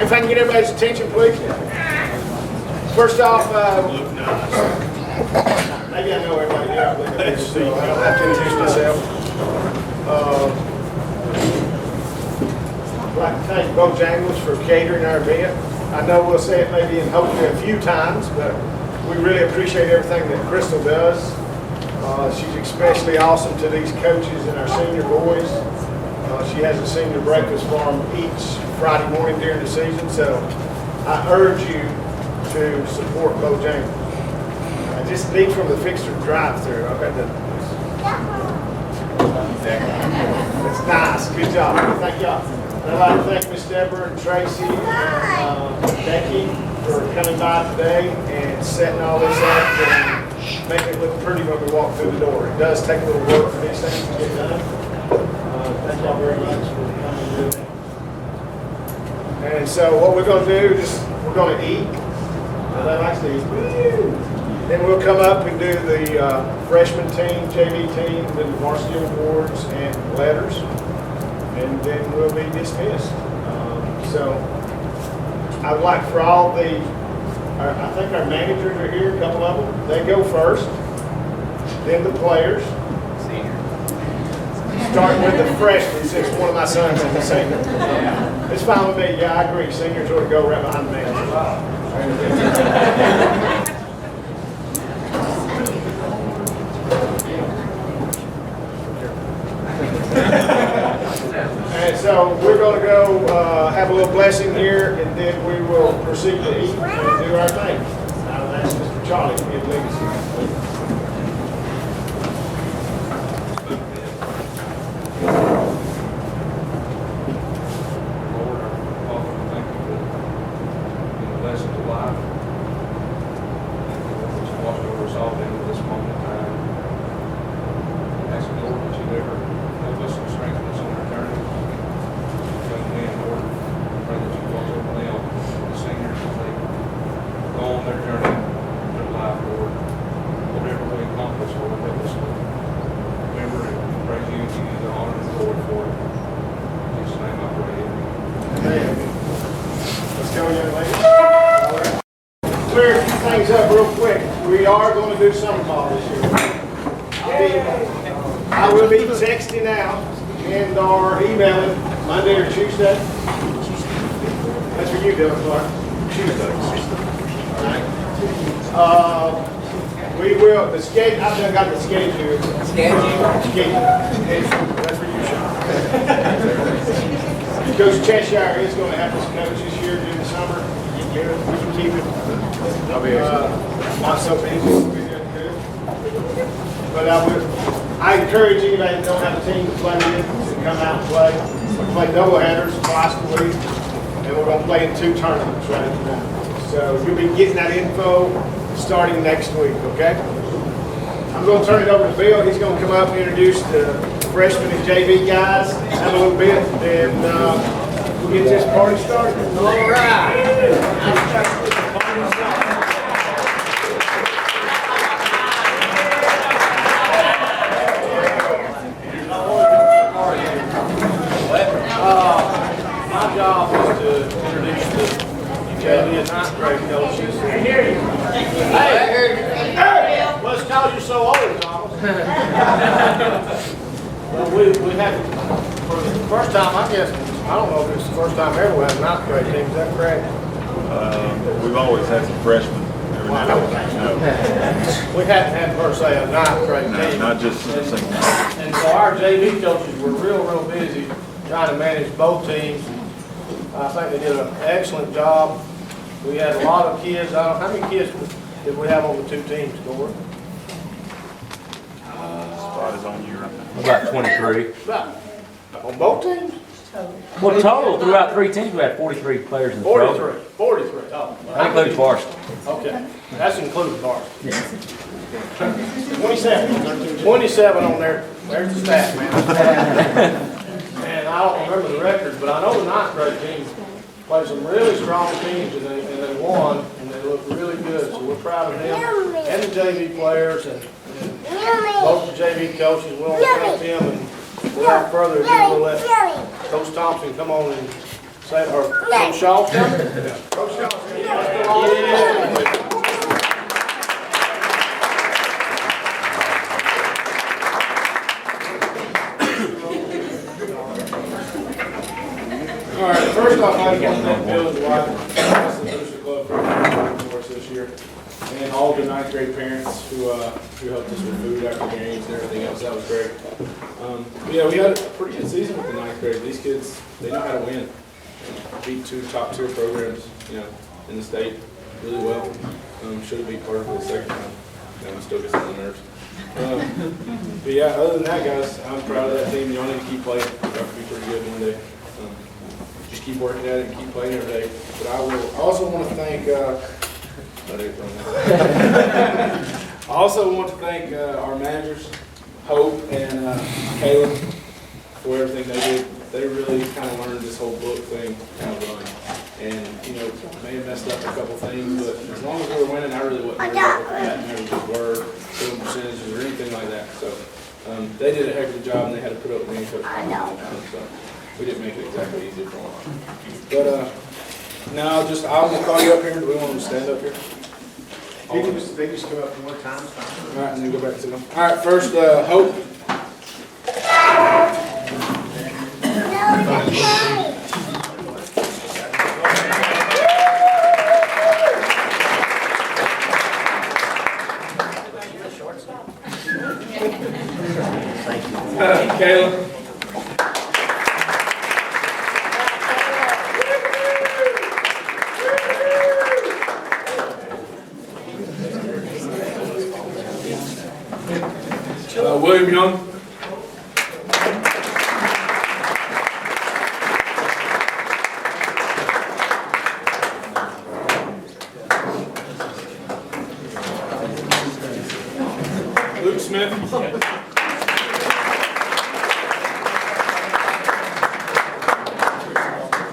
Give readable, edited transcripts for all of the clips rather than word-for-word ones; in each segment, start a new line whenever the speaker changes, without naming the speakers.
If I can get everybody's attention, please. First off, maybe I know everybody here, I don't have to introduce myself. I'd like to thank Bojangles for catering our event. I know we'll say it maybe in hopefully a few times, but we really appreciate everything that Crystal does. She's especially awesome to these coaches and our senior boys. She has a senior breakfast for them each Friday morning during the season, so I urge you to support Bojangles. I just need from the fixture drive-through. Okay, that's nice. Good job. Thank y'all. I'd like to thank Miss Deborah and Tracy and Becky for coming by today and setting all this up and making it look pretty when we walk through the door. It does take a little work for these things to get done. Thank y'all very much for coming and doing it. And so what we're going to do is we're going to eat. I like to eat. Then we'll come up and do the freshman team, JV team, then the varsity awards and letters. And then we'll be dismissed. So I would like for all the, I think our managers are here, a couple of them. They go first, then the players. Senior. Starting with the freshmen, since one of my sons is a senior. It's fine with me. Yeah, I agree. Seniors ought to go right behind the managers. And so we're going to go have a little blessing here, and then we will proceed to eat and do our thing. I'll ask Mr. Charlie to give legacy.
Lord, our Father, thank you for being a blessing to life. Thank you, Lord, that you watched over us all into this moment in time. Ask you, Lord, that you ever help us and strengthen us in our journey. Young men, Lord, pray that you watch over them, the seniors, as they go on their journey, their life, Lord. Whatever we accomplish, Lord, help us, Lord. Remember and praise you and give you the honor and the glory for it. In Jesus' name I pray.
Amen. Let's go, young lady. All right. Clear a few things up real quick. We are going to do summer ball this year. I will be texting out and or emailing Monday or Tuesday. That's for you, Dylan Clark. Tuesday. All right. We will, the schedule, I've done got the schedule. Schedule. That's for you, Sean. Coach Cheshire is going to have us coach this year during the summer. We can keep it. I'll be not so busy. But I encourage anybody that don't have a team to play with to come out and play. We play doubleheaders twice a week, and we're going to play in 2 tournaments right now. So you'll be getting that info starting next week, okay? I'm going to turn it over to Bill. He's going to come up and introduce the freshman and JV guys. Have a little bit, then we'll get this party started. All right. My job is to introduce the JV and 9th grade coaches. Hey, what's cause you so old, Thomas? Well, we had, for the first time, I guess, I don't know if it's the first time ever we had a 9th grade team, is that correct?
We've always had some freshmen every now and then.
We hadn't had per se a 9th grade team.
Not just a single.
And so our JV coaches were real busy trying to manage both teams. I think they did an excellent job. We had a lot of kids. I don't know, how many kids did we have on the 2 teams, Gordon?
Spot is on you right now.
About 23.
On both teams?
Well, total throughout 3 teams, we had 43 players in the program.
43. Oh.
That includes varsity.
Okay, that's including varsity. 27 on there. There's the stat, man. And I don't remember the records, but I know the 9th grade team played some really strong teams, and they won, and they looked really good. So we're proud of them and the JV players and both the JV coaches. We'll thank them, and without further ado, we'll let Coach Thompson come on and Say it, or Coach Shaw coming? Coach Shaw. All right, first off, I just want to thank Bill and his wife, the Booster Club for us this year, and all the ninth grade parents who helped us with food after games and everything else. That was great. Yeah, we had a pretty good season with the ninth grade. These kids, they know how to win. Beat 2 top-tier programs, in the state really well. Should have beat Carter for the second time. It still gets on the nerves. But yeah, other than that, guys, I'm proud of that team. Y'all need to keep playing. Y'all can be pretty good one day. Just keep working at it and keep playing every day. But I also want to thank. I also want to thank our managers, Hope and Caleb, for everything they did. They really kind of learned this whole book thing how to run. And, may have messed up a couple things, but as long as we were winning, I really wasn't worried about that never were, filling percentages or anything like that. So they did a heck of a job, and they had to put up with me and Coach Conley. So we didn't make it exactly easy for them. But now I will call you up here. Do we want them to stand up here? They just come up one more time.
All right, and then go back to them. All right, first, Hope. Caleb. William Young. Luke Smith.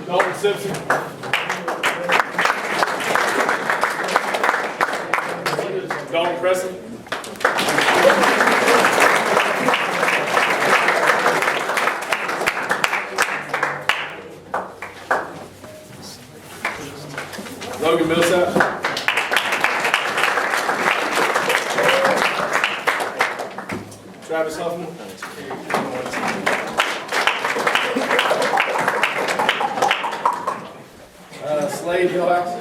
Dalton Simpson. Dalton Preston. Logan Millsap. Travis Huffman. Slade Hillhouse.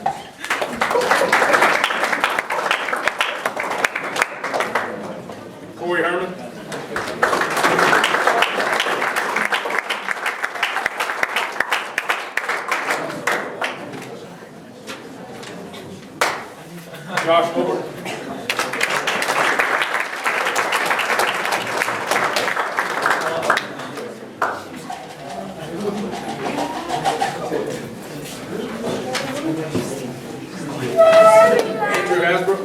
Corey Herman. Josh Ford. Andrew Hasbrook.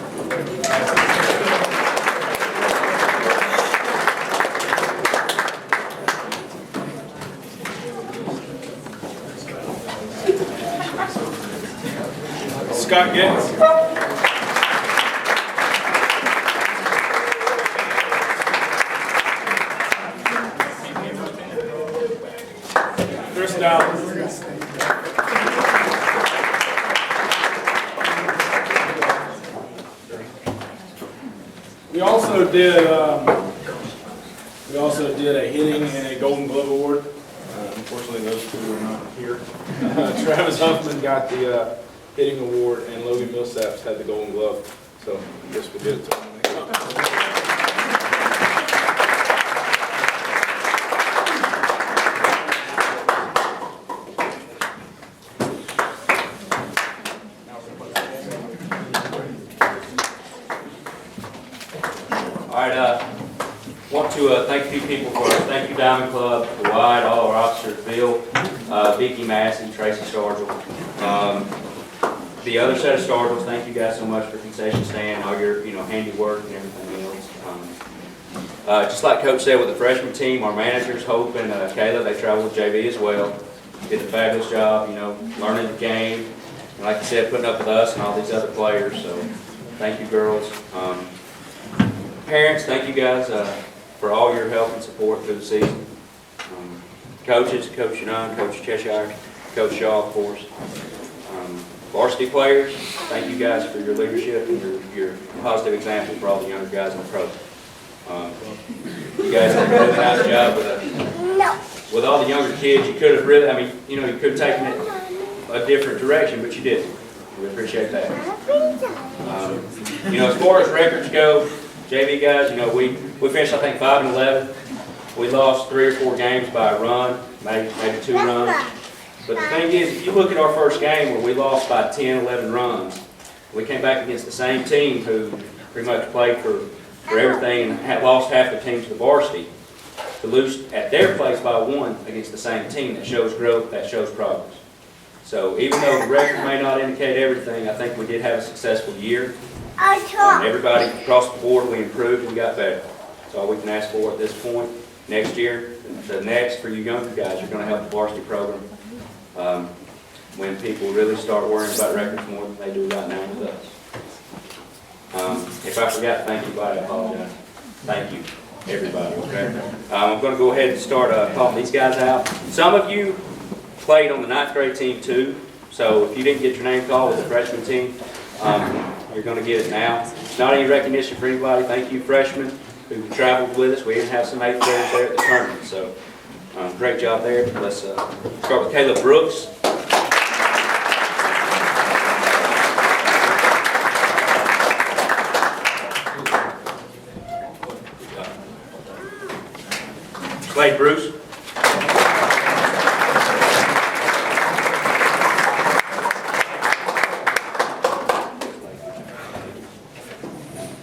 Scott Getz. Chris Dowd. We also did a hitting and a Golden Glove award. Unfortunately, those two are not here. Travis Huffman got the hitting award, and Logan Millsaps had the Golden Glove. So I guess we did it to him.
All right, want to thank a few people for us. Thank you, Diamond Club, Dwight, all our officers, Bill, Vicky Massey, Tracy Stargell. The other set of Stargells, thank you guys so much for concession stand, all your handiwork and everything else. Just like Coach said with the freshman team, our managers, Hope and Kayla, they traveled with JV as well. Did a fabulous job, learning the game. And like you said, putting up with us and all these other players. So thank you, girls. Parents, thank you guys for all your help and support through the season. Coaches, Coach Nunn, Coach Cheshire, Coach Shaw, of course. Varsity players, thank you guys for your leadership and your positive example for all the younger guys in the program. You guys did a really nice job with all the younger kids. You could have really, I mean, you could have taken it a different direction, but you didn't. We appreciate that. As far as records go, JV guys, we finished, I think, 5-11. We lost 3 or 4 games by a run, maybe 2 runs. But the thing is, if you look at our first game where we lost by 10, 11 runs, we came back against the same team who pretty much played for everything and had lost half the team to the varsity. To lose at their place by 1 against the same team, that shows growth, that shows progress. So even though the record may not indicate everything, I think we did have a successful year. Everybody across the board, we improved and got better. That's all we can ask for at this point. Next year, the next for you younger guys, you're going to help the varsity program when people really start worrying about records more than they do right now with us. If I forgot to thank anybody, I apologize. Thank you, everybody. Okay. I'm going to go ahead and start calling these guys out. Some of you played on the 9th grade team too, so if you didn't get your name called with the freshman team, you're going to get it now. It's not any recognition for anybody. Thank you, freshmen who traveled with us. We even have some 8th graders there at the tournament, so great job there. Let's start with Caleb Brooks. Clay Bruce.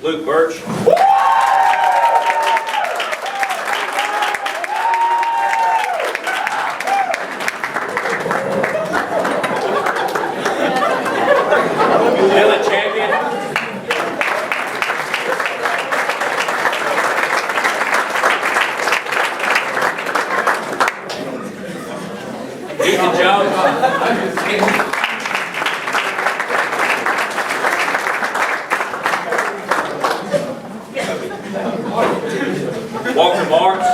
Luke Birch. Dylan Champion. Ethan Jones. Walker Marks.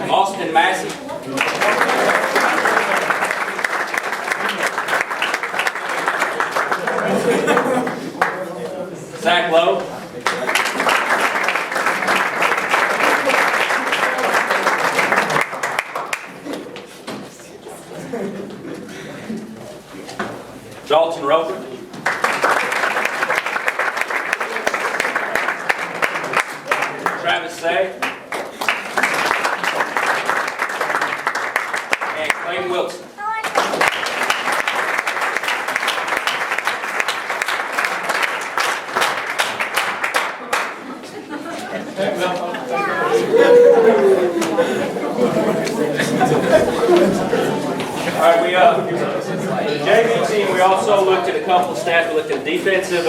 Austin Massey. Zach Lowe. Dalton Roper. Travis Say. And Clayton Wilson. All right, the JV team, we also looked at a couple of stats. We looked at defensive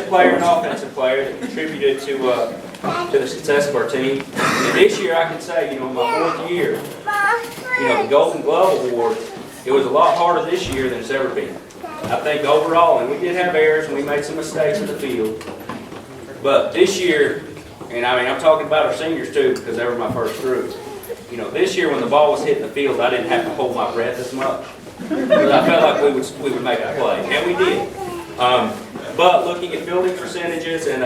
player and offensive player that contributed to the success of our team. And this year, I can say, in my 4th year, the Golden Glove Award, it was a lot harder this year than it's ever been. I think overall, and we did have errors and we made some mistakes in the field, but this year, and I'm talking about our seniors too, because they were my first group. This year when the ball was hitting the field, I didn't have to hold my breath as much because I felt like we would make a play, and we did. But looking at fielding percentages and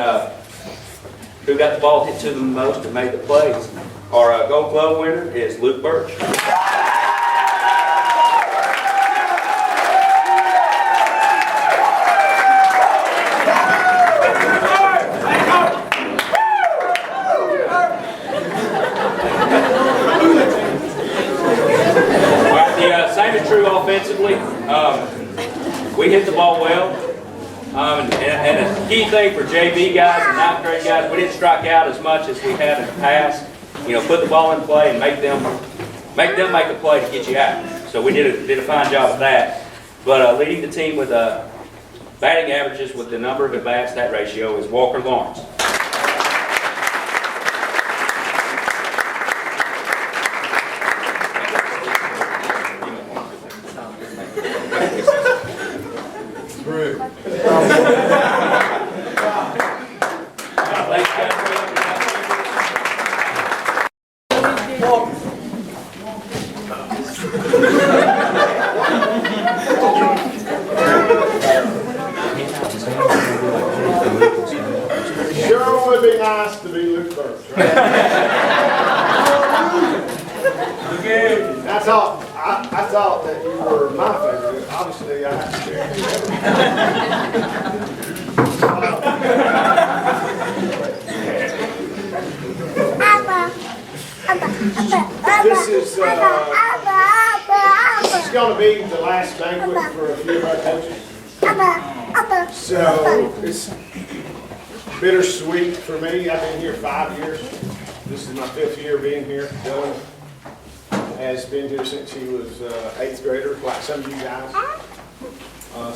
who got the ball hit to them the most and made the plays, our Gold Glove winner is Luke Birch. Offensively, we hit the ball well, and a key thing for JV guys and 9th grade guys, we didn't strike out as much as we had in the past. Put the ball in play and make them make a play to get you out. So we did a fine job of that. But leading the team with batting averages with the number of at-bats, that ratio is Walker Lawrence.
my favorite. Obviously, I have to share. This is going to be the last banquet for a few of our coaches. So it's bittersweet for me. I've been here 5 years. This is my 5th year being here. Dylan has been here since he was 8th grader, like some of you guys.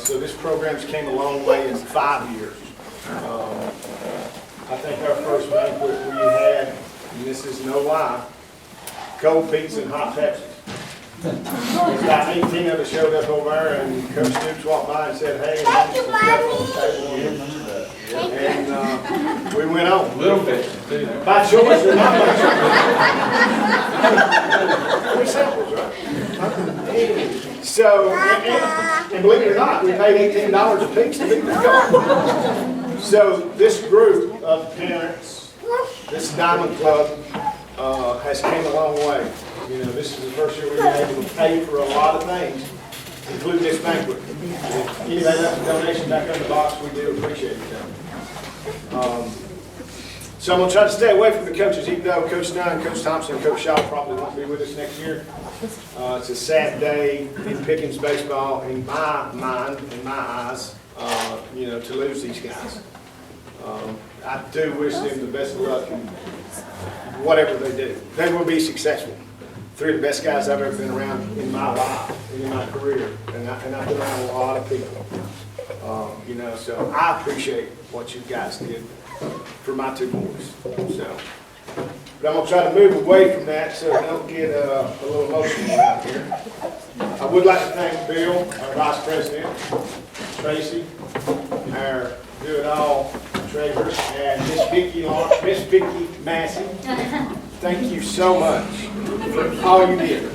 So this program's came a long way in 5 years. I think our first banquet we had, and this is no lie, cold pizza and hot Pepsi. About 18 of us showed up over there, and Coach Stoops walked by and said, "Hey," and we went on.
Little bit.
By choice or not by choice. Three samples, right? So, and believe it or not, we paid $18 a piece to be there. So this group of parents, this Diamond Club, has came a long way. You know, this is the first year we've been able to pay for a lot of things, including this banquet. If anybody has a donation back on the box, we do appreciate it. So I'm going to try to stay away from the coaches, even though Coach Nunn, Coach Thompson, and Coach Shaw probably won't be with us next year. It's a sad day in Pickens baseball, in my mind, in my eyes, you know, to lose these guys. I do wish them the best of luck in whatever they do. They will be successful. 3 of the best guys I've ever been around in my life, in my career, and I've been around a lot of people. You know, so I appreciate what you guys did for my 2 boys. So, but I'm gonna try to move away from that so I don't get a little emotional out here. I would like to thank Bill, our Vice President, Tracy, our do-it-all treasurer, and Miss Vicky Massey. Thank you so much for all you did.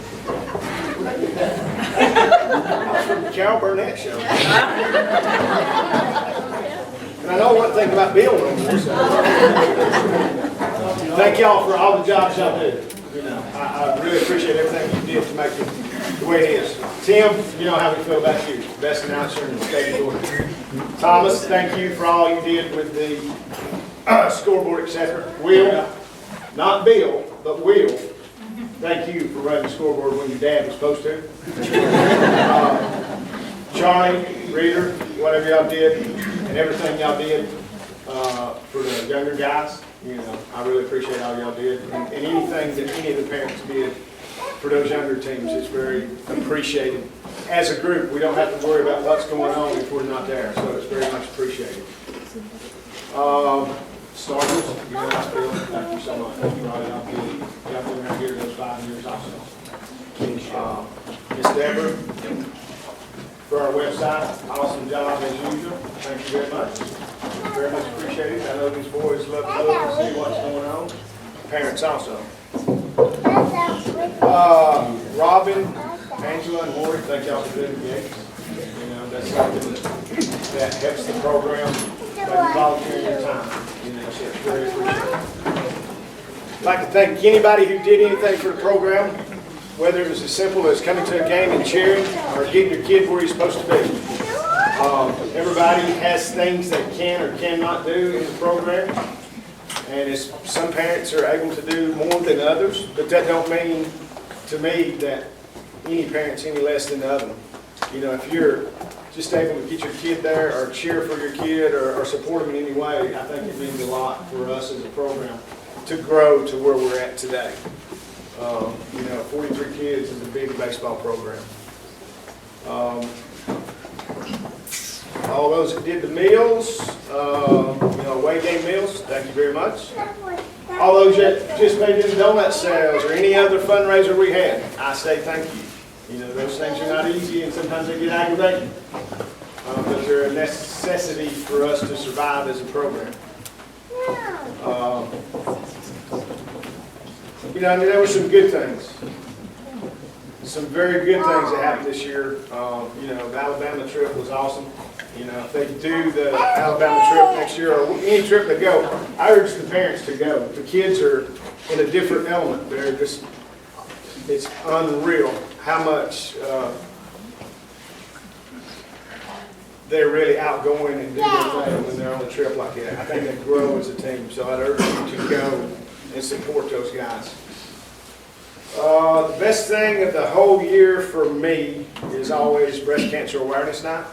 From the Carol Burnett show. And I know one thing about Bill no more, so. Thank y'all for all the jobs y'all do. You know, I really appreciate everything you did to make it the way it is. Tim, you know how we feel about you. Best announcer in the state of Georgia. Thomas, thank you for all you did with the scoreboard, etc. Will, not Bill, but Will. Thank you for running the scoreboard when your dad was supposed to. Charlie, Reader, whatever y'all did, and everything y'all did for the younger guys. You know, I really appreciate all y'all did. And anything that any of the parents did for those younger teams is very appreciated. As a group, we don't have to worry about what's going on if we're not there, so it's very much appreciated. Starters, you know, thank you so much. You brought it up. Y'all been around here those 5 years also. Miss Deborah, for our website, awesome job as usual. Thank you very much. Very much appreciated. I know these boys love to look and see what's going on. Parents also. Robin, Angela, and Lori, thank y'all for doing the games. You know, that's something that helps the program by volunteering your time. You know, so it's very appreciated. I'd like to thank anybody who did anything for the program, whether it was as simple as coming to a game and cheering or getting your kid where he's supposed to be. Everybody has things they can or cannot do in the program, and some parents are able to do more than others, but that don't mean to me that any parent's any less than the other. You know, if you're just able to get your kid there or cheer for your kid or support them in any way, I think it means a lot for us as a program to grow to where we're at today. You know, 43 kids is a big baseball program. All those that did the meals, you know, away game meals, thank you very much. All those that participated in donut sales or any other fundraiser we had, I say thank you. You know, those things are not easy and sometimes they get aggravating, but they're a necessity for us to survive as a program. You know, I mean, there were some good things. Some very good things that happened this year. You know, the Alabama trip was awesome. You know, if they do the Alabama trip next year or any trip they go, I urge the parents to go. The kids are in a different element. They're just, it's unreal how much they're really outgoing and do their thing when they're on a trip like that. I think they grow as a team, so I'd urge you to go and support those guys. The best thing of the whole year for me is always Breast Cancer Awareness Night.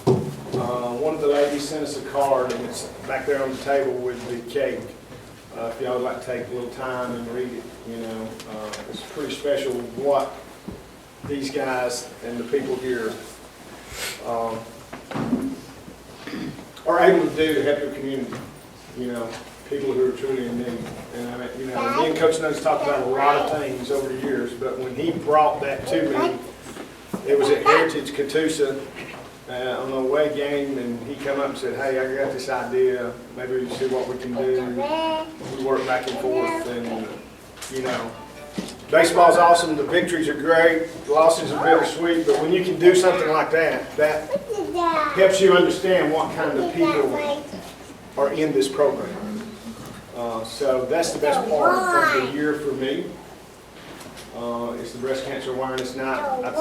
One of the ladies sent us a card, and it's back there on the table with the cake. If y'all would like to take a little time and read it, it's pretty special what these guys and the people here are able to do to help your community. People who are truly in need. And I mean, me and Coach Nunn's talked about a lot of things over the years, but when he brought that to me, it was at Heritage Catoosa on the away game, and he come up and said, "Hey, I got this idea. Maybe we see what we can do." We work back and forth, and baseball's awesome. The victories are great. The losses are bittersweet, but when you can do something like that, that helps you understand what kind of people are in this program. So that's the best part of the year for me. It's the Breast Cancer Awareness Night. I think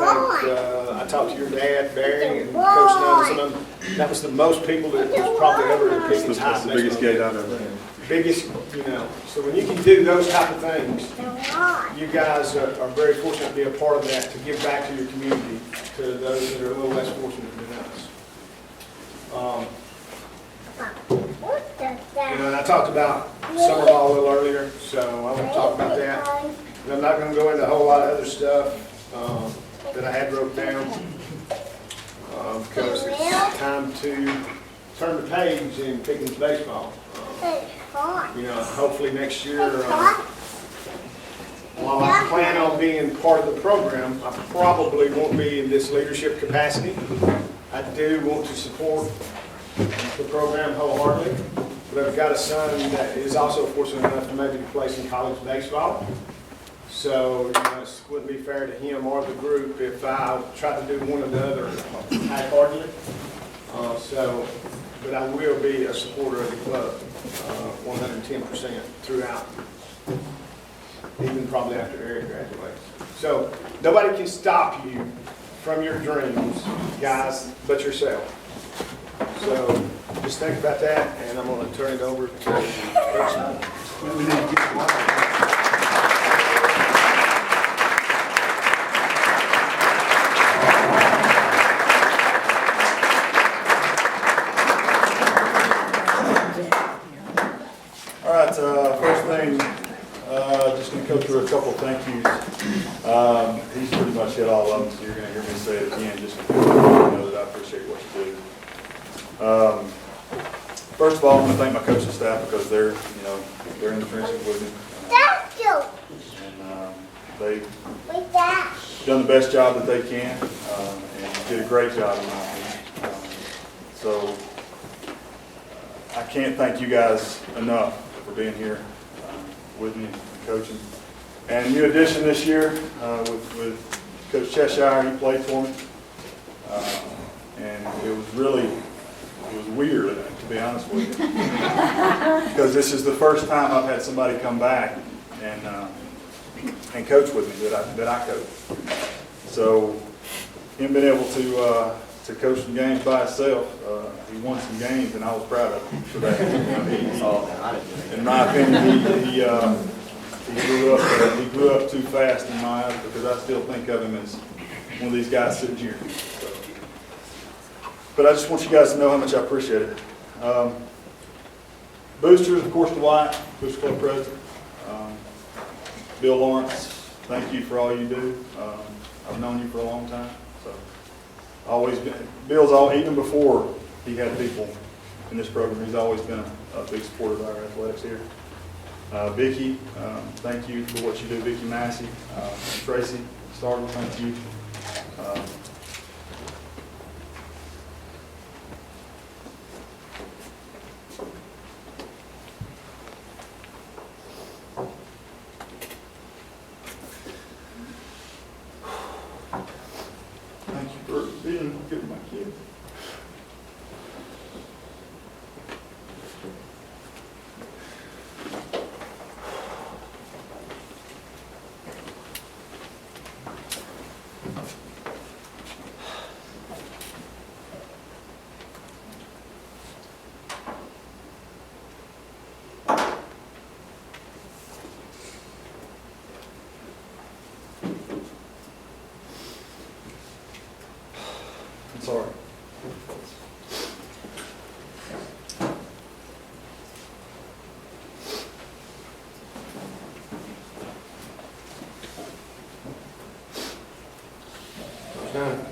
I talked to your dad, Barry, and Coach Nunn. Some of them, that was the most people that was probably ever in Pickens High.
That's the biggest gate I've ever had.
Biggest, So when you can do those type of things, you guys are very fortunate to be a part of that, to give back to your community, to those that are a little less fortunate than us. And I talked about summer ball a little earlier, so I want to talk about that. And I'm not going to go into a whole lot of other stuff that I had wrote down because it's time to turn the page in Pickens baseball. Hopefully next year, while I plan on being part of the program, I probably won't be in this leadership capacity. I do want to support the program wholeheartedly, but I've got a son that is also fortunate enough to maybe play some college baseball. So it wouldn't be fair to him or the group if I tried to do one or the other half-heartedly. But I will be a supporter of the club 110% throughout, even probably after Eric graduates. So nobody can stop you from your dreams, guys, but yourself. So just think about that, and I'm going to turn it over to Coach Nunn.
All right, first thing, just going to go through a couple thank yous. He's pretty much hit all of them, so you're going to hear me say it again, just because you know that I appreciate what you do. First of all, I'm going to thank my coaching staff because they're in the trenches with me. And they've done the best job that they can, and did a great job in my opinion. So I can't thank you guys enough for being here with me and coaching. And new addition this year with Coach Cheshire, he played for me, and it was weird, to be honest with you, because this is the first time I've had somebody come back and coach with me that I coach. So him being able to coach some games by himself, he won some games, and I was proud of him for that. In my opinion, he grew up too fast in my eyes, because I still think of him as one of these guys sitting here. So, but I just want you guys to know how much I appreciate it. Boosters, of course, Dwight, Booster Club President. Bill Lawrence, thank you for all you do. I've known you for a long time. So Bill's even before he had people in this program, he's always been a big supporter of our athletics here. Vicki, thank you for what you do. Vicki Massey, Tracy Startle, thank you. Thank you for being good with my kids. I'm sorry.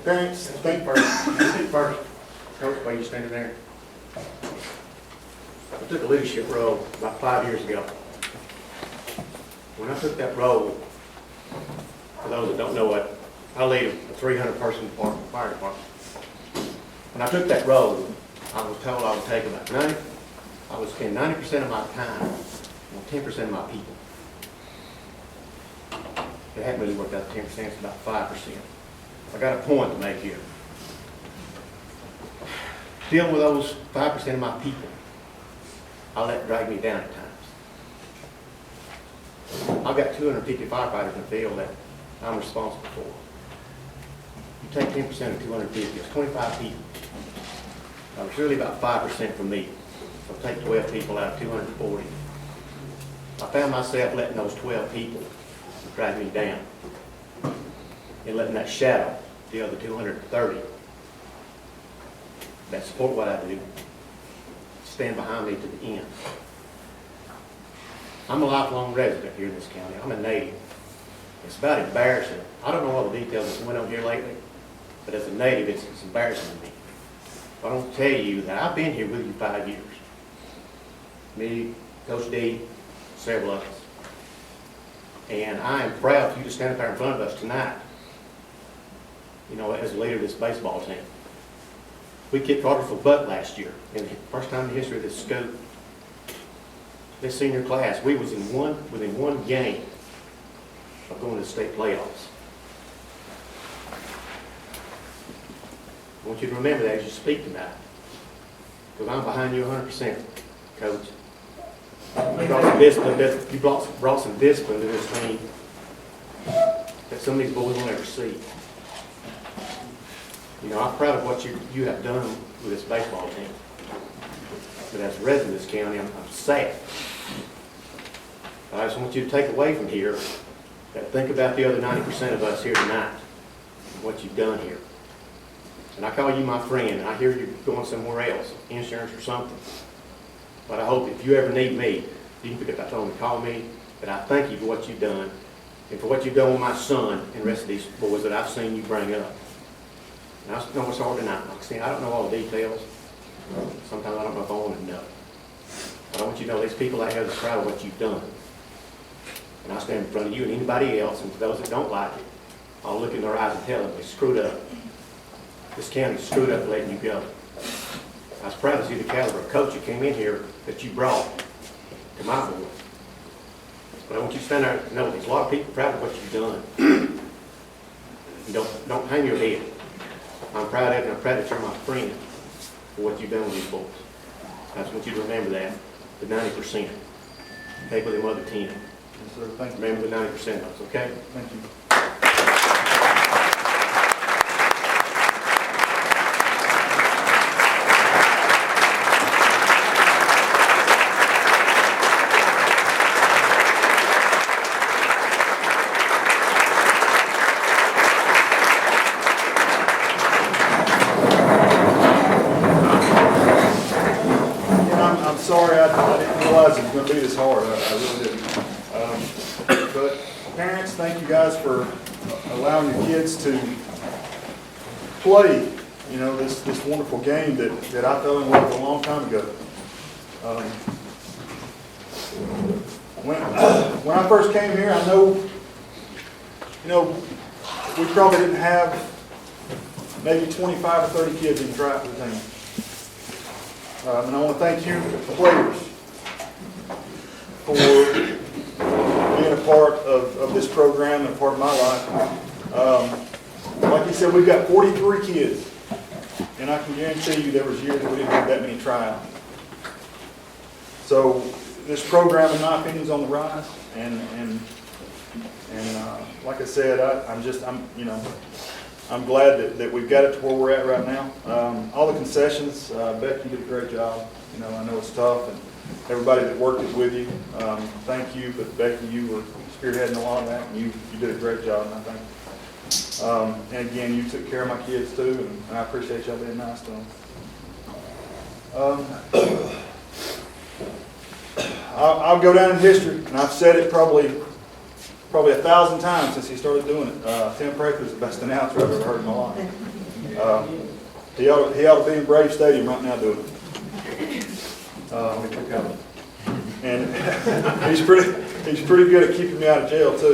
Parents, think first. Coach, why you standing there? I took a leadership role about 5 years ago. When I took that role, for those that don't know it, I lead a 300-person fire department. When I took that role, I was told I would take about I would spend 90% of my time on 10% of my people. It hadn't really worked out to 10%, it's about 5%. I got a point to make here. Dealing with those 5% of my people, I let it drag me down at times. I've got 250 firefighters in the field that I'm responsible for. You take 10% of 250, it's 25 people. Now, it's really about 5% for me. So I'll take 12 people out of 240. I found myself letting those 12 people drag me down and letting that shadow the other 230 that support what I do stand behind me to the end. I'm a lifelong resident here in this county. I'm a native. It's about embarrassing. I don't know all the details that went on here lately, but as a native, it's embarrassing to me. I don't tell you that I've been here with you 5 years. Me, Coach D, several of us. And I am proud for you to stand up there in front of us tonight, you know, as a leader of this baseball team. We kicked Cartersville butt last year, and the first time in the history of this school. This senior class, we was within one game of going to the state playoffs. I want you to remember that as you speak tonight, because I'm behind you 100%, Coach. You brought some discipline to this team that some of these boys will never see. You know, I'm proud of what you have done with this baseball team. But as a resident of this county, I'm sad. I just want you to take away from here that think about the other 90% of us here tonight, and what you've done here. And I call you my friend, and I hear you're going somewhere else, insurance or something. But I hope if you ever need me, you can pick up that phone and call me. But I thank you for what you've done, and for what you've done with my son and the rest of these boys that I've seen you bring up. And I know it's hard tonight. Like I said, I don't know all the details. Sometimes I don't know if I want to know. But I want you to know these people out here are proud of what you've done. And I stand in front of you and anybody else, and for those that don't like it, I'll look in their eyes and tell them they screwed up. This county screwed up letting you go. I was proud to see the caliber of coach you came in here that you brought to my board. But I want you to stand there and know there's a lot of people proud of what you've done. And don't hang your head. I'm proud of it, and I'm proud that you're my friend for what you've done with these boys. I just want you to remember that, the 90%. Take with them other 10.
Yes, sir. Thank you.
Remember the 90% of us, okay?
Thank you. Sorry, I didn't realize it was going to be this hard. I really didn't. But parents, thank you guys for allowing your kids to play, you know, this wonderful game that I fell in love with a long time ago. When I first came here, I know, you know, we probably didn't have maybe 25 or 30 kids in the track team. And I want to thank you, the players, for being a part of this program and a part of my life. Like you said, we've got 43 kids, and I can guarantee you there was years that we didn't have that many tryouts. So this program, in my opinion, is on the rise, and like I said, I'm glad that we've got it to where we're at right now. All the concessions, Becky did a great job. You know, I know it's tough, and everybody that worked it with you, thank you. But Becky, you were spearheading a lot of that, and you did a great job, and I And again, you took care of my kids too, and I appreciate y'all being nice to them. I'll go down in history, and I've said it probably 1,000 times since he started doing it. Tim Prather's the best announcer I've ever heard in my life. He ought to be in Brave Stadium right now doing it. And he's pretty good at keeping me out of jail too.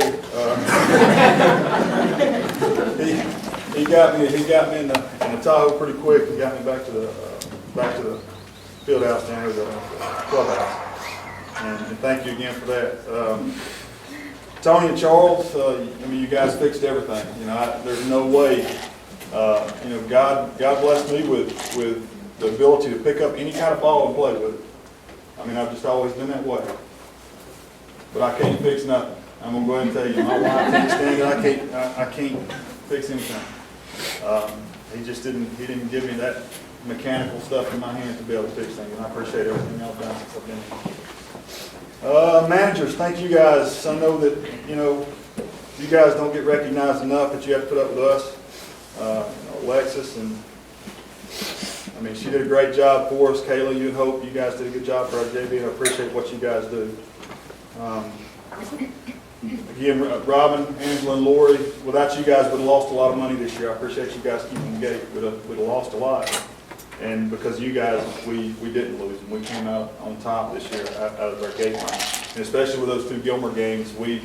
He got me in the Tahoe pretty quick. He got me back to the field house down here, the clubhouse. And thank you again for that. Tony and Charles, you guys fixed everything. There's no way. God blessed me with the ability to pick up any kind of ball and play with it. I've just always been that way. But I can't fix nothing. I'm gonna go ahead and tell you, my wife can't stand it. I can't fix anything. He didn't give me that mechanical stuff in my hand to be able to fix things, and I appreciate everything y'all done since I've been here. Managers, thank you guys. I know that you guys don't get recognized enough, but you have to put up with us. Alexis, and she did a great job for us. Kayla, you and Hope, you guys did a good job for our JV, and I appreciate what you guys do. Again, Robin, Angela, and Lori, without you guys, we'd have lost a lot of money this year. I appreciate you guys keeping the gate. We'd have lost a lot. And because of you guys, we didn't lose, and we came out on top this year out of our gate money. And especially with those two Gilmer games, I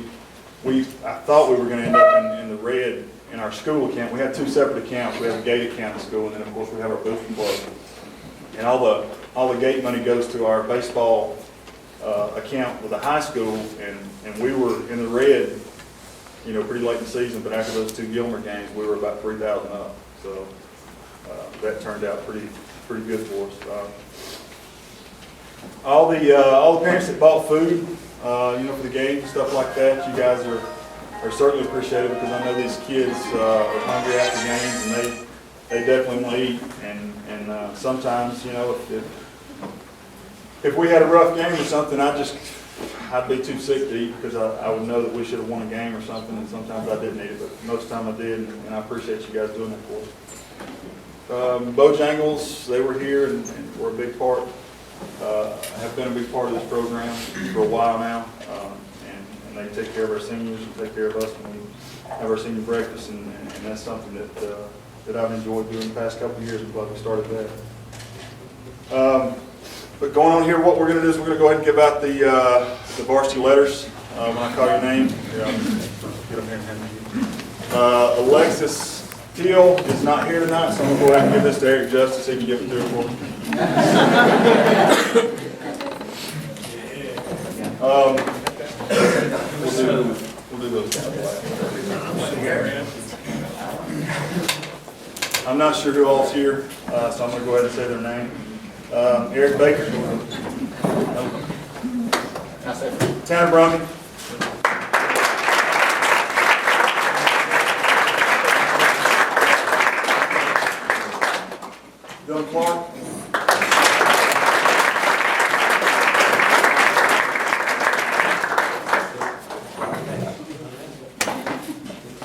thought we were going to end up in the red in our school account. We had two separate accounts. We have a gate account in school, and then of course we have our booster club. And all the gate money goes to our baseball account with the high school, and we were in the red, pretty late in the season. But after those two Gilmer games, we were about 3,000 up. So that turned out pretty good for us. All the parents that bought food, for the games and stuff like that, you guys are certainly appreciated, because I know these kids are hungry after games, and they definitely want to eat. And sometimes, if we had a rough game or something, I'd be too sick to eat, because I would know that we should have won a game or something, and sometimes I didn't eat it, but most of the time I did, and I appreciate you guys doing that for us. Bojangles, they were here and were a big part, have been a big part of this program for a while now, and they take care of our seniors and take care of us when we have our senior breakfast, and that's something that I've enjoyed doing the past couple of years. I'm glad we started that. But going on here, what we're going to do is we're going to go ahead and give out the varsity letters. When I call your name, here, get them here and hand them to you. Alexis Teal is not here tonight, so I'm going to go ahead and give this to Eric Justice. He can give it to her for me. We'll do those guys. I'm not sure who all's here, so I'm going to go ahead and say their name. Eric Baker. Tanner Brunken. Dylan Clark.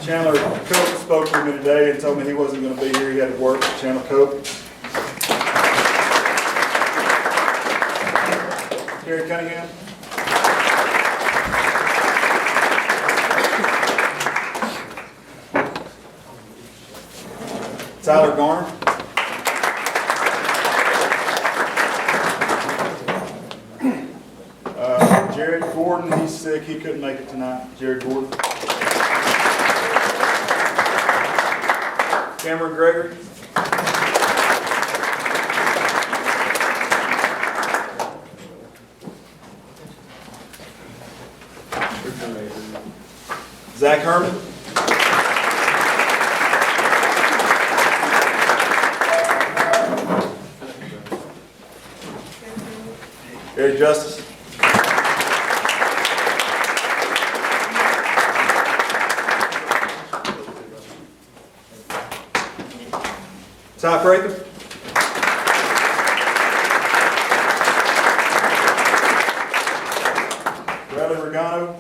Chandler Cope spoke to me today and told me he wasn't going to be here. He had to work. Chandler Cope. Gary Cunningham. Tyler Garner. Jared Gordon, he's sick. He couldn't make it tonight. Jared Gordon. Cameron Gregory. Zach Herman. Eric Justice. Ty Prather. Bradley Regano.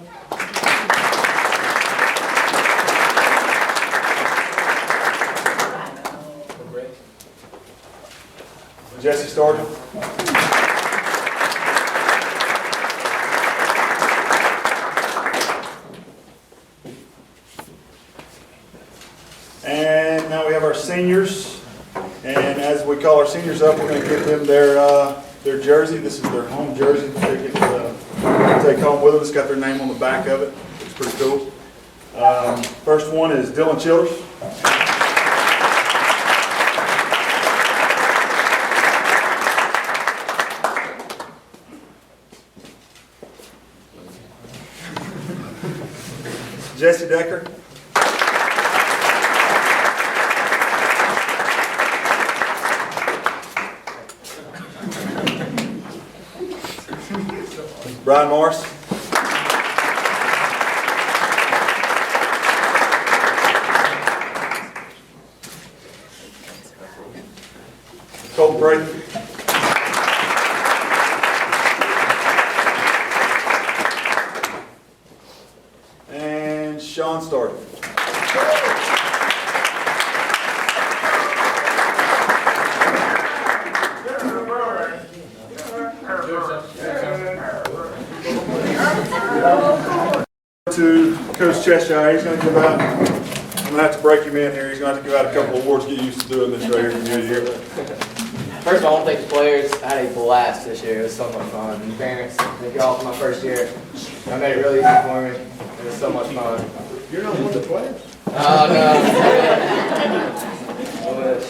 Jesse started. And now we have our seniors. And as we call our seniors up, we're going to give them their jersey. This is their home jersey that they get to take home with them. It's got their name on the back of it. It's pretty cool. First one is Dylan Childers. Jesse Decker. Brian Morris. Colton Brady. And Sean Stark. To Coach Cheshire, he's going to give out, I'm going to have to break him in here, he's going to have to give out a couple of awards, get used to doing this right here from year to year.
First of all, I want to thank the players. I had a blast this year. It was so much fun. And parents, thank you all for my first year. I made it really easy for me. It was so much fun.
You're not one of the players?
Oh, no. I wish.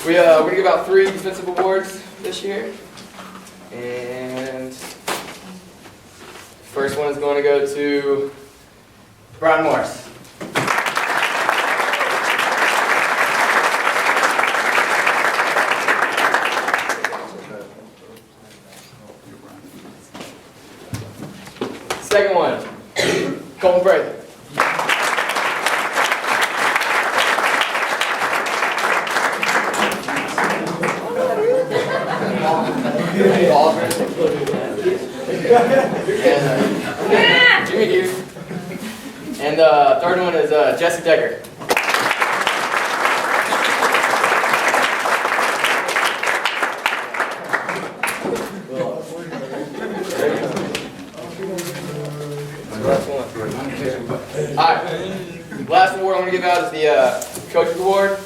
We're going to give out 3 defensive awards this year. And first one is going to go to Brian Morris. Second one, Colton Brady. Jimmy Hughes. And the third one is Jesse Decker. Alright, last award I'm going to give out is the Coach's Award.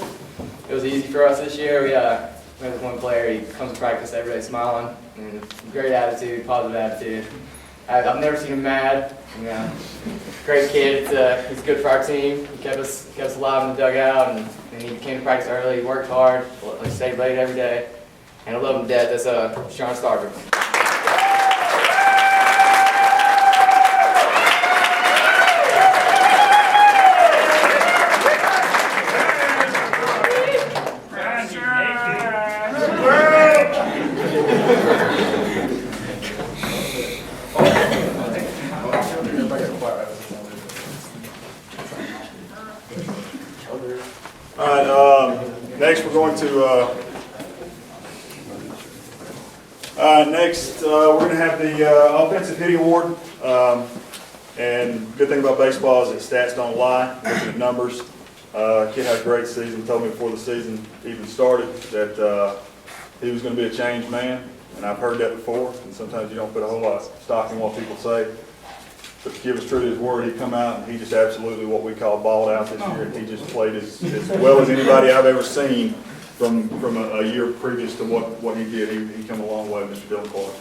It was easy for us this year. We had one player, he comes to practice every day smiling, and great attitude, positive attitude. I've never seen him mad. You know, great kid. He's good for our team. He kept us alive in the dugout, and he came to practice early. He worked hard, stayed late every day, and I love him to death. That's Sean Starker.
All right, next we're going to, we're going to have the Offensive Hitting Award. And good thing about baseball is that stats don't lie. Looking at numbers, kid had a great season. Told me before the season even started that he was going to be a changed man, and I've heard that before. And sometimes you don't put a whole lot of stock in what people say. But to give us true to his word, he come out and he just absolutely what we call balled out this year. And he just played as well as anybody I've ever seen from a year previous to what he did. He come a long way, Mr. Dylan Clark.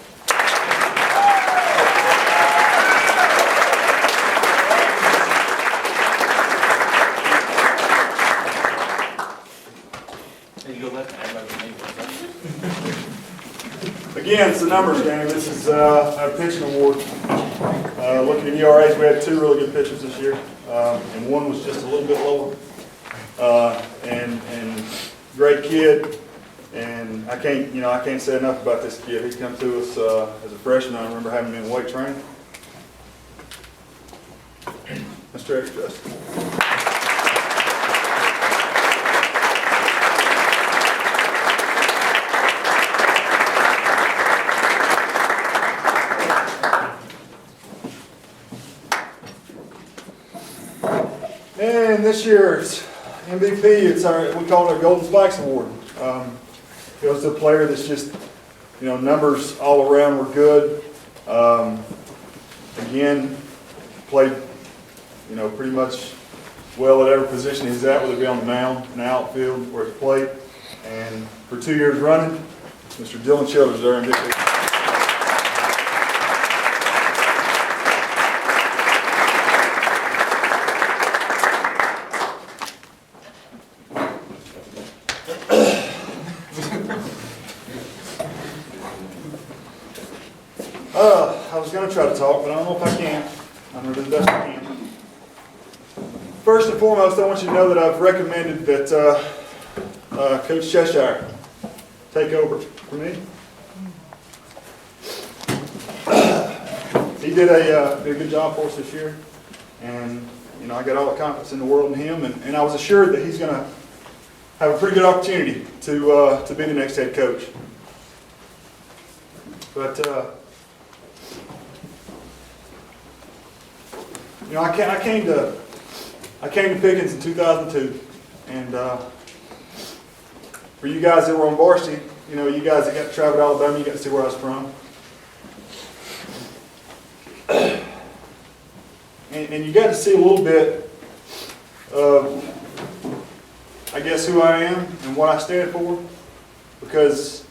Again, it's a numbers game. This is our pitching award. Looking at ERAs, we had 2 really good pitchers this year, and one was just a little bit lower. And great kid, and I can't say enough about this kid. He come to us as a freshman. I remember having him in weight training. Mr. Eric Justin. And this year's MVP, we call it our Golden Spikes Award. He was a player that's just, numbers all around were good. Again, played, pretty much well at every position he's at, whether it be on the mound, in the outfield, or at the plate. And for 2 years running, Mr. Dylan Childers there in Banquet. I was going to try to talk, but I don't know if I can. I'm going to do the best I can. First and foremost, I want you to know that I've recommended that Coach Cheshire take over for me. He did a good job for us this year, and I got all the confidence in the world in him, and I was assured that he's going to have a pretty good opportunity to be the next head coach. But I came to Pickens in 2002, and for you guys that were on varsity, you guys that got to travel to Alabama, you got to see where I was from. And you got to see a little bit of, I guess, who I am and what I stand for. Because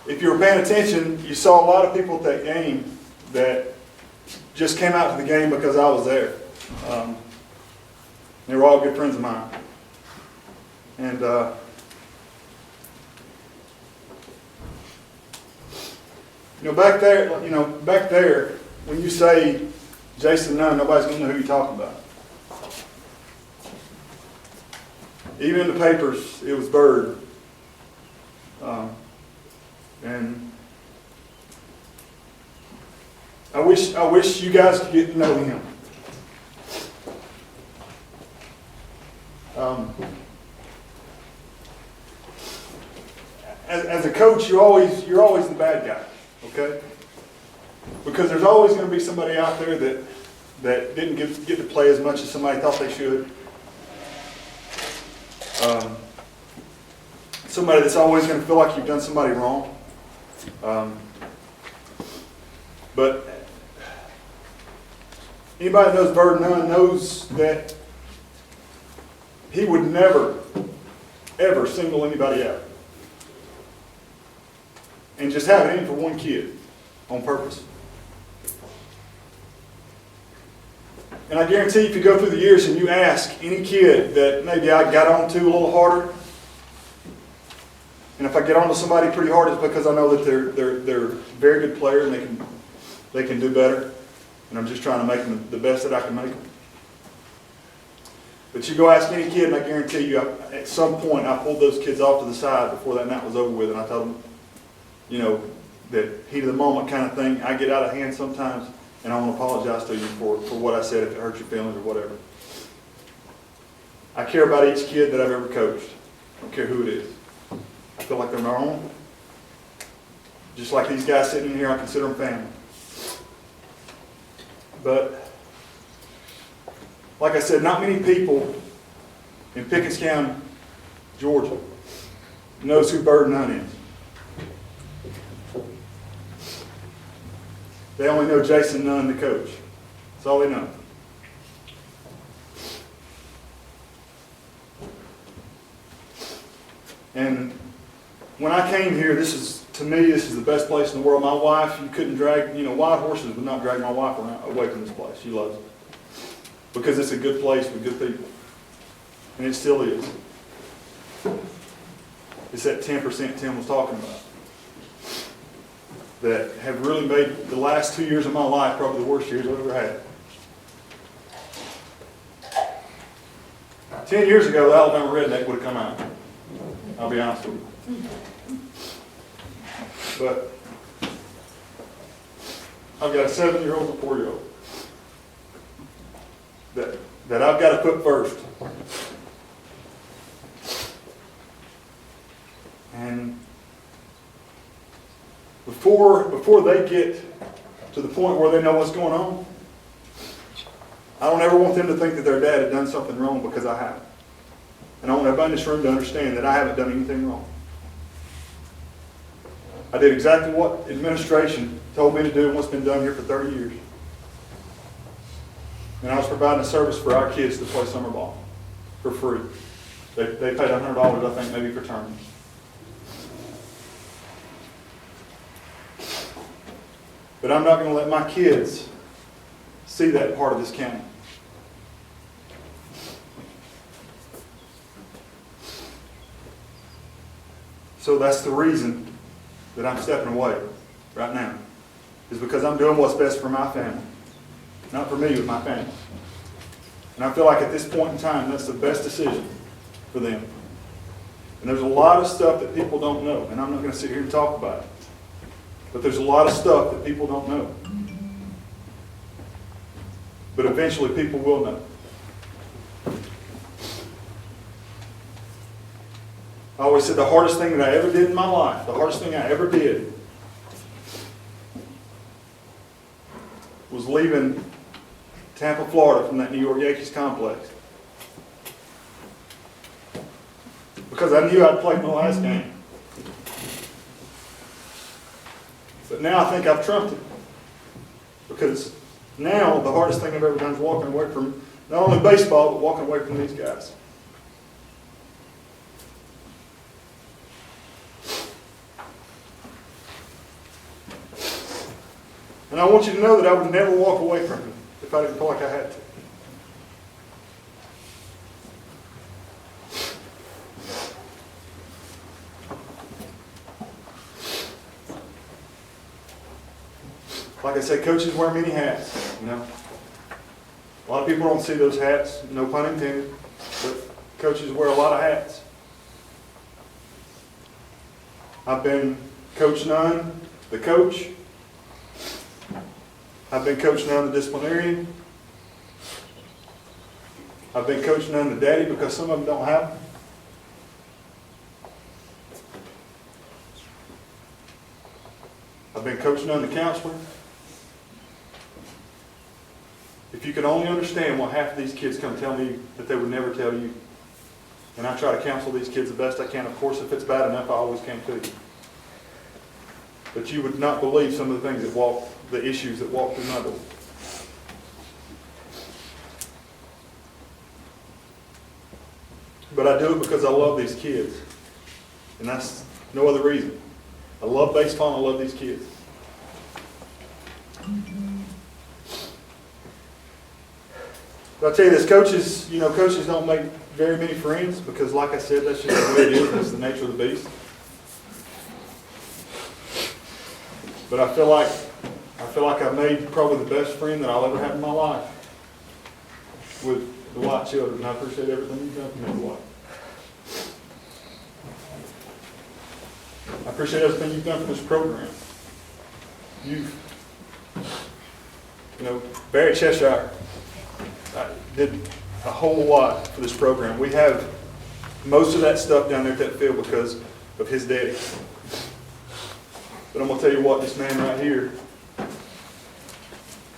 if you were paying attention, you saw a lot of people at that game that just came out to the game because I was there. They were all good friends of mine. And back there, when you say Jason Nunn, nobody's going to know who you're talking about. Even in the papers, it was Bird. And I wish you guys could get to know him. As a coach, you're always the bad guy, okay? Because there's always going to be somebody out there that didn't get to play as much as somebody thought they should. Somebody that's always going to feel like you've done somebody wrong. But anybody that knows Bird Nunn knows that he would never, ever single anybody out. And just have it in for one kid on purpose. And I guarantee if you go through the years and you ask any kid that maybe I got on to a little harder, and if I get on to somebody pretty hard, it's because I know that they're a very good player and they can do better. And I'm just trying to make them the best that I can make them. But you go ask any kid, and I guarantee you, at some point, I pulled those kids off to the side before that night was over with, and I told them, that heat of the moment kind of thing. I get out of hand sometimes, and I want to apologize to you for what I said if it hurt your feelings or whatever. I care about each kid that I've ever coached. I don't care who it is. I feel like they're my own. Just like these guys sitting in here, I consider them family. But, like I said, not many people in Pickens County, Georgia, knows who Bird Nunn is. They only know Jason Nunn, the coach. That's all they know. And when I came here, to me, this is the best place in the world. My wife, you couldn't drag, wild horses would not drag my wife away from this place. She loves it. Because it's a good place with good people. And it still is. It's that 10% Tim was talking about. That have really made the last 2 years of my life probably the worst years I've ever had. 10 years ago, the Alabama Redneck would have come out. I'll be honest with you. But I've got a 7-year-old and a 4-year-old that I've got to put first. And before they get to the point where they know what's going on, I don't ever want them to think that their dad had done something wrong because I haven't. And I want everybody in this room to understand that I haven't done anything wrong. I did exactly what administration told me to do and what's been done here for 30 years. And I was providing a service for our kids to play summer ball for free. They paid $100, I think, maybe for tournaments. But I'm not going to let my kids see that part of this county. So that's the reason that I'm stepping away right now, is because I'm doing what's best for my family. Not for me, but my family. And I feel like at this point in time, that's the best decision for them. And there's a lot of stuff that people don't know, and I'm not going to sit here and talk about it. But there's a lot of stuff that people don't know. But eventually people will know. I always said the hardest thing that I ever did in my life, the hardest thing I ever did, was leaving Tampa, Florida from that New York Yankees complex. Because I knew I'd played my last game. But now I think I've trumped it. Because now the hardest thing I've ever done is walking away from not only baseball, but walking away from these guys. And I want you to know that I would never walk away from him if I didn't feel like I had to. Like I said, coaches wear many hats, you know. A lot of people don't see those hats, no pun intended, but coaches wear a lot of hats. I've been Coach Nunn, the coach. I've been Coach Nunn, the disciplinarian. I've been Coach Nunn, the daddy, because some of them don't have them. I've been Coach Nunn, the counselor. If you could only understand what half of these kids come tell me that they would never tell you. And I try to counsel these kids the best I can. Of course, if it's bad enough, I always came to you. But you would not believe some of the things the issues that walk through my door. But I do it because I love these kids. And that's no other reason. I love baseball and I love these kids. But I tell you this, coaches don't make very many friends because, like I said, that's just the way it is. That's the nature of the beast. But I feel like I've made probably the best friend that I'll ever have in my life with the White children. And I appreciate everything you've done for me, Dwight. I appreciate everything you've done for this program. Barry Cheshire did a whole lot for this program. We have most of that stuff down there at that field because of his daddy. But I'm going to tell you what, this man right here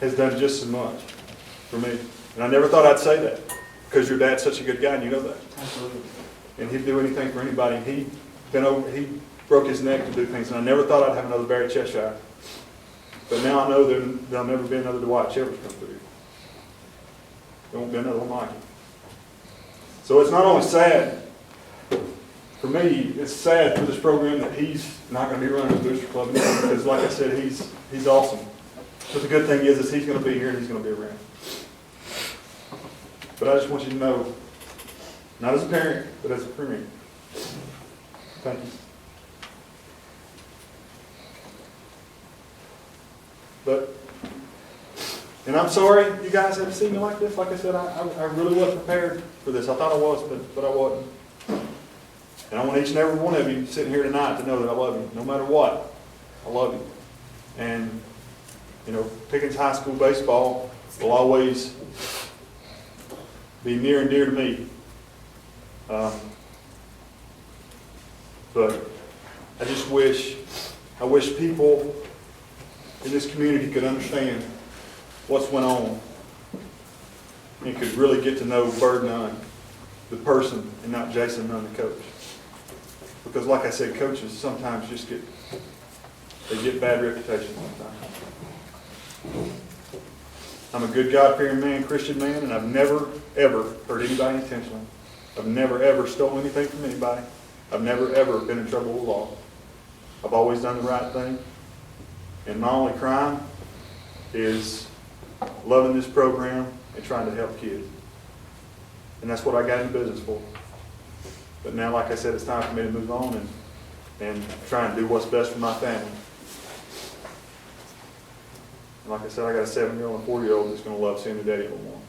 has done just as much for me. And I never thought I'd say that because your dad's such a good guy and you know that.
Absolutely.
And he'd do anything for anybody. He broke his neck to do things. And I never thought I'd have another Barry Cheshire. But now I know there'll never be another Dwight Childers come through. There won't be another one like him. So it's not only sad for me, it's sad for this program that he's not going to be running the Booster Club anymore because, like I said, he's awesome. But the good thing is he's going to be here and he's going to be around. But I just want you to know, not as a parent, but as a premier. Thank you. And I'm sorry you guys had to see me like this. Like I said, I really wasn't prepared for this. I thought I was, but I wasn't. And I want each and every one of you sitting here tonight to know that I love you. No matter what, I love you. And, Pickens High School baseball will always be near and dear to me. But I wish people in this community could understand what's went on and could really get to know Bird Nunn the person and not Jason Nunn, the coach. Because like I said, coaches sometimes just get bad reputation sometimes. I'm a good God-fearing man, Christian man, and I've never, ever hurt anybody intentionally. I've never, ever stolen anything from anybody. I've never, ever been in trouble with law. I've always done the right thing. And my only crime is loving this program and trying to help kids. And that's what I got into business for. But now, like I said, it's time for me to move on and try and do what's best for my family. And like I said, I got a 7-year-old and a 4-year-old that's going to love seeing their daddy a little more.